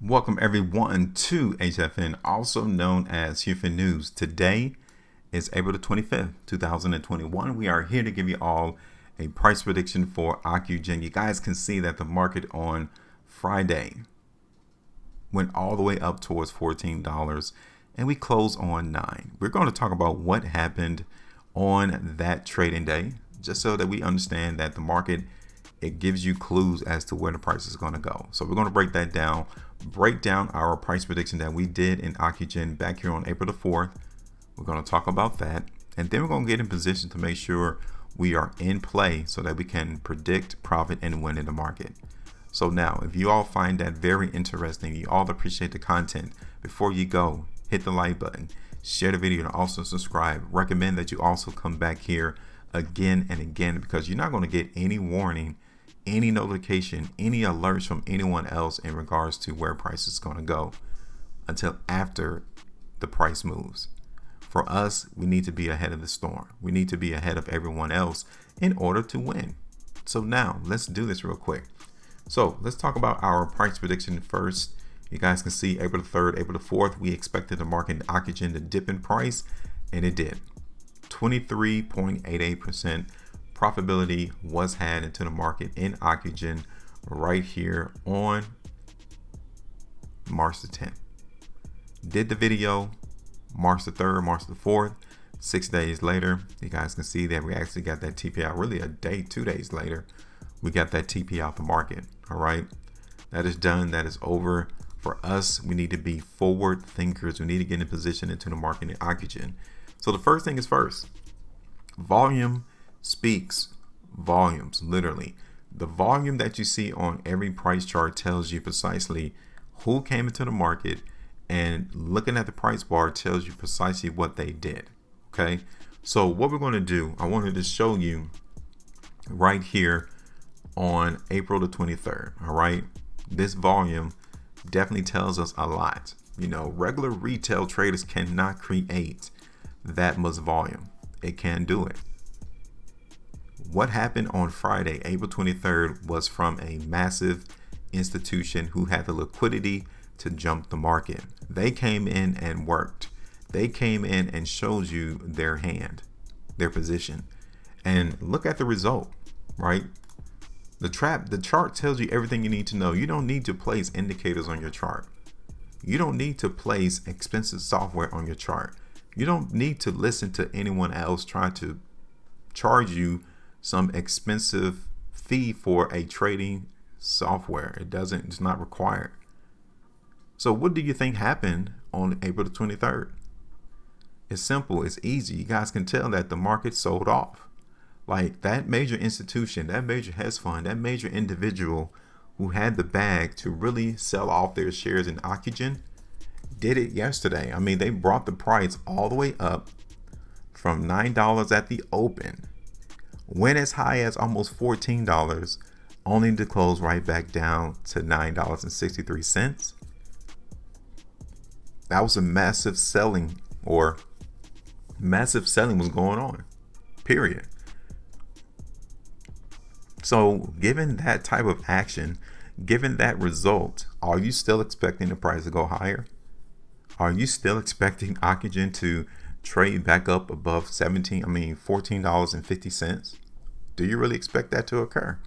Welcome everyone to HueFin, also known as HueFin News. Today is April the 25th, 2021. We are here to give you all a price prediction for Ocugen. You guys can see that the market on Friday went all the way up towards $14 and we closed on $9. We're going to talk about what happened on that trading day, just so that we understand that the market, it gives you clues as to where the price is going to go. So we're going to break that down, break down our price prediction that we did in Ocugen back here on April the 4th. We're going to talk about that, and then we're going to get in position to make sure we are in play so that we can predict profit and win in the market. So now, if you all find that very interesting, you all appreciate the content, before you go, hit the like button, share the video, and also subscribe. Recommend that you also come back here again and again, because you're not going to get any warning, any notification, any alerts from anyone else in regards to where price is going to go until after the price moves. For us, we need to be ahead of the storm. We need to be ahead of everyone else in order to win. So now let's do this real quick. So let's talk about our price prediction first. You guys can see April the 3rd, April the 4th, we expected the market Ocugen to dip in price, and it did. 23.88% profitability was had into the market in Ocugen right here on March the 10th. Did the video March the 3rd, March the 4th. 6 days later, you guys can see that we actually got that TP out. Really a day, 2 days later, we got that TP out the market. All right, that is done. That is over. For us, we need to be forward thinkers. We need to get in position into the market in Ocugen. So the first thing is first, volume speaks volumes. Literally, the volume that you see on every price chart tells you precisely who came into the market, and looking at the price bar tells you precisely what they did. Okay, so what we're going to do, I wanted to show you right here on April the 23rd. All right, this volume definitely tells us a lot. You know, regular retail traders cannot create that much volume. It can do it. What happened on Friday, April 23rd, was from a massive institution who had the liquidity to jump the market. They came in and worked. They came in and showed you their hand, their position, and look at the result, right? The chart tells you everything you need to know. You don't need to place indicators on your chart. You don't need to place expensive software on your chart. You don't need to listen to anyone else try to charge you some expensive fee for a trading software. It's not required. So what do you think happened on April the 23rd? It's simple. It's easy. You guys can tell that the market sold off. Like that major institution, that major hedge fund, that major individual who had the bag to really sell off their shares in Ocugen did it yesterday. I mean, they brought the price all the way up from $9 at the open, went as high as almost $14, only to close right back down to $9.63. That was a massive selling, or massive selling was going on, period. So given that type of action, given that result, are you still expecting the price to go higher? Are you still expecting Ocugen to trade back up above $14.50? Do you really expect that to occur?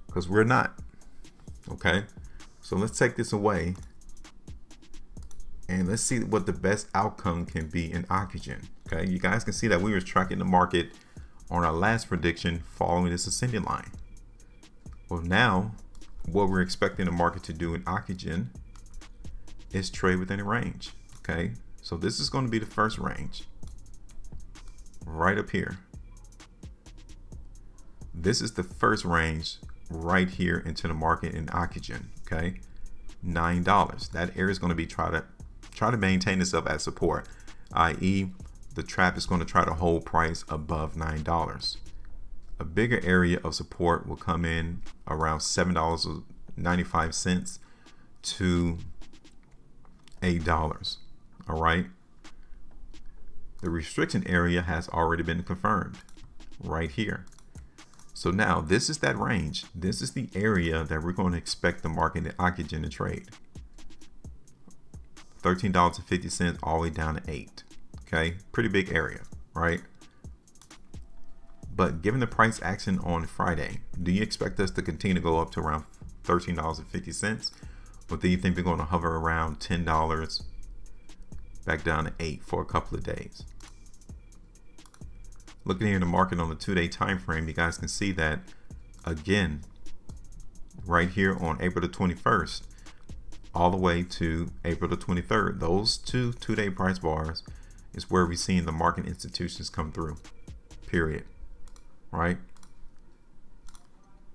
Because we're not. Okay, so let's take this away and let's see what the best outcome can be in Ocugen. Okay, you guys can see that we were tracking the market on our last prediction following this ascending line. Well, now what we're expecting the market to do in Ocugen is trade within a range. Okay, so this is going to be the first range right up here. This is the first range right here into the market in Ocugen. Okay, $9. That area is going to be try to maintain itself as support, i.e. the trap is going to try to hold price above $9. A bigger area of support will come in around $7.95 to $8. All right, the restriction area has already been confirmed right here. So now this is that range. This is the area that we're going to expect the market in Ocugen to trade. $13.50 all the way down to 8. Okay, pretty big area, right? But given the price action on Friday, do you expect us to continue to go up to around $13.50? Or do you think we're going to hover around $10 back down to 8 for a couple of days? Looking here in the market on the 2-day time frame, you guys can see that again right here on April the 21st all the way to April the 23rd. Those two-day price bars is where we're seeing the market institutions come through, period. Right?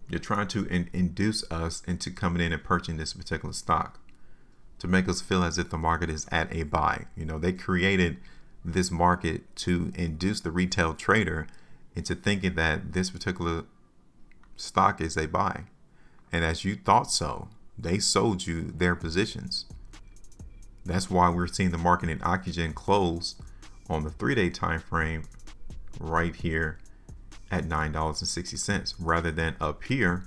You're trying to induce us into coming in and purchasing this particular stock to make us feel as if the market is at a buy. You know, they created this market to induce the retail trader into thinking that this particular stock is a buy. And as you thought so, they sold you their positions. That's why we're seeing the market in Ocugen close on the 3-day time frame right here at $9.60 rather than up here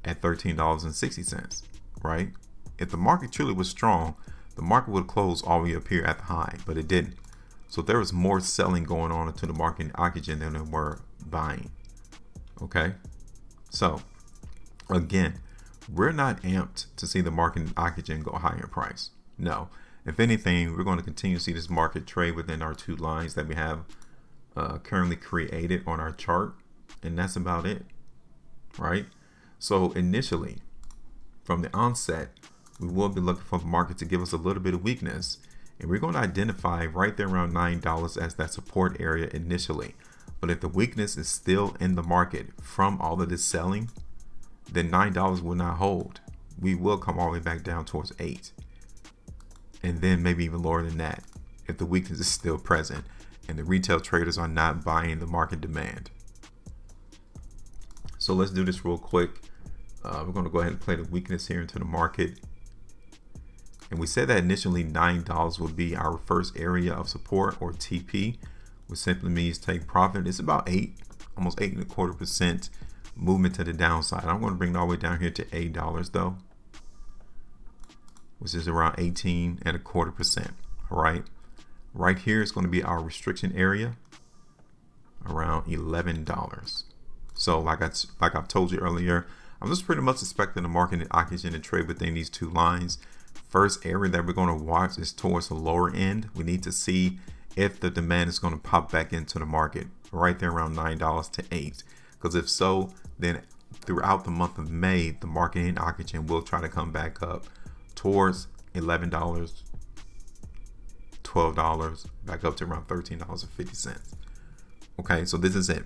at $13.60, right? If the market truly was strong, the market would close all the way up here at the high, but it didn't. So there was more selling going on into the market in Ocugen than there were buying. Okay, so again, we're not amped to see the market in Ocugen go higher in price. No, if anything, we're going to continue to see this market trade within our 2 lines that we have currently created on our chart, and that's about it, right? So initially, from the onset, we will be looking for the market to give us a little bit of weakness, and we're going to identify right there around $9 as that support area initially. But if the weakness is still in the market from all of this selling, then $9 will not hold. We will come all the way back down towards 8, and then maybe even lower than that if the weakness is still present and the retail traders are not buying the market demand. So let's do this real quick. We're going to go ahead and play the weakness here into the market. And we said that initially $9 would be our first area of support, or TP, which simply means take profit. It's about 8, almost 8.25% movement to the downside. I'm going to bring it all the way down here to $8 though, which is around 18.25%. All right. Right here is going to be our restriction area around $11. So like I've told you earlier, I'm just pretty much expecting the market in Ocugen to trade within these 2 lines. First area that we're going to watch is towards the lower end. We need to see if the demand is going to pop back into the market right there around $9 to 8. Because if so, then throughout the month of May, the market in Ocugen will try to come back up towards $11, $12, back up to around $13.50. Okay, so this is it.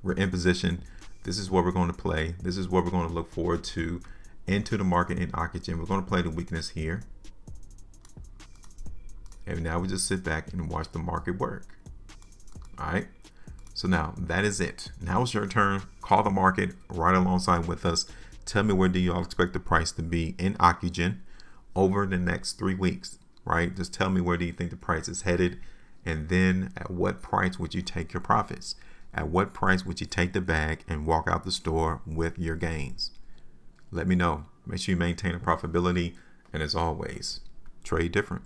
We're in position. This is what we're going to play. This is what we're going to look forward to into the market in Ocugen. We're going to play the weakness here. And now we just sit back and watch the market work. All right. So now that is it. Now it's your turn. Call the market right alongside with us. Tell me, where do you all expect the price to be in Ocugen over the next 3 weeks, right? Just tell me, where do you think the price is headed? And then at what price would you take your profits? At what price would you take the bag and walk out the store with your gains? Let me know. Make sure you maintain a profitability. And as always, trade different.